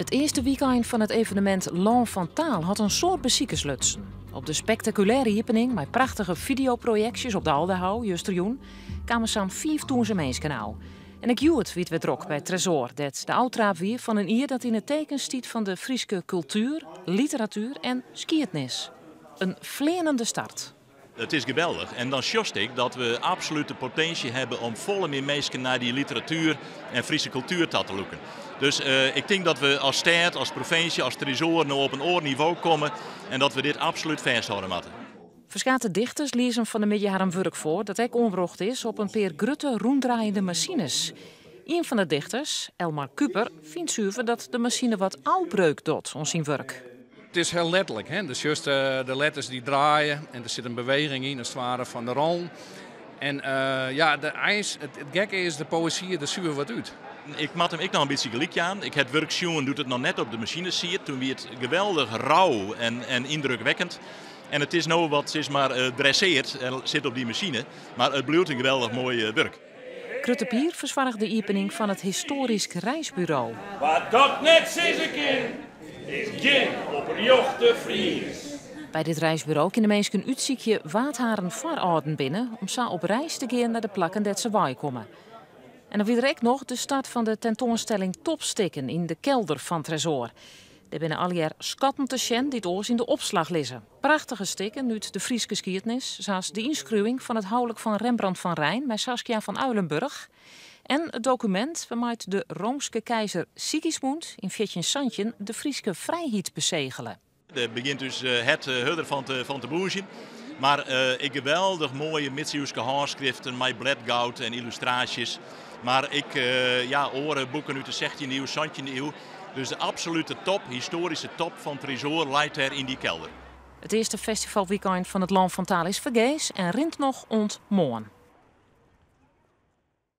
Het eerste weekend van het evenement Lan van Taal had een soort bezoekerslutsen. Op de spectaculaire opening met prachtige videoprojecties op de Aldehou, Justerjoen, kwamen zo'n 5000 mensen nou. En ik joe het wie het werd druk bij Tresor, dat de outtraap weer van een ier dat in het teken stiet van de Friese cultuur, literatuur en skiëtnis. Een vlenende start. Het is geweldig en dan sjost ik dat we absoluut de potentie hebben om volle meer mensen naar die literatuur en Friese cultuur te loeken. Dus ik denk dat we als stad, als provincie, als Tresor nou op een oor niveau komen en dat we dit absoluut vasthouden moeten. Verschillende dichters lezen van de middag een werk voor dat ook onbrocht is op een paar grutte ronddraaiende machines. Een van de dichters, Elmar Kuper, vindt zuiver dat de machine wat oudbreuk doet on zijn werk. Het is heel letterlijk, hè? Dus juist de letters die draaien en er zit een beweging in, als het ware van de rol. En het gekke is, de poëzie, de zuur wat uit. Ik mat hem ik nog een beetje gelijk aan. Ik het werk zien doet het nog net op de machine zie. Toen wie het geweldig rauw en indrukwekkend. En het is nou wat is maar dresseerd en zit op die machine. Maar het blijft een geweldig mooi werk. Krutte Pier verzwargt de opening van het Historisch Reisbureau. Wat dat net zeggen kan, is geen opjochte Fries. Bij dit reisbureau kunnen mensen uitziekje waardharen voorouden binnen om zo op reis te gaan naar de plakken dat ze bij komen. En dan weer ook nog de start van de tentoonstelling Topstikken in de kelder van Tresor. Er binnen al jaar schatten te zien die het oors in de opslag lezen. Prachtige stikken uit de Friese geschiedenis, zoals de inschrijving van het huwelijk van Rembrandt van Rijn met Saskia van Uilenburg. En het document waarmee de Roomse keizer Sigismund in 1400 de Friese vrijheid bezegelen. Het begint dus het hudder van te boezien. Maar een geweldig mooie middeleeuwse handschriften met bladgoud en illustraties. Maar boeken uit de 16e eeuw, 17e eeuw. Dus de absolute top, historische top van Tresor ligt er in die kelder. Het eerste festivalweekend van het Lan van Taal is vergees en rint nog ontmoen.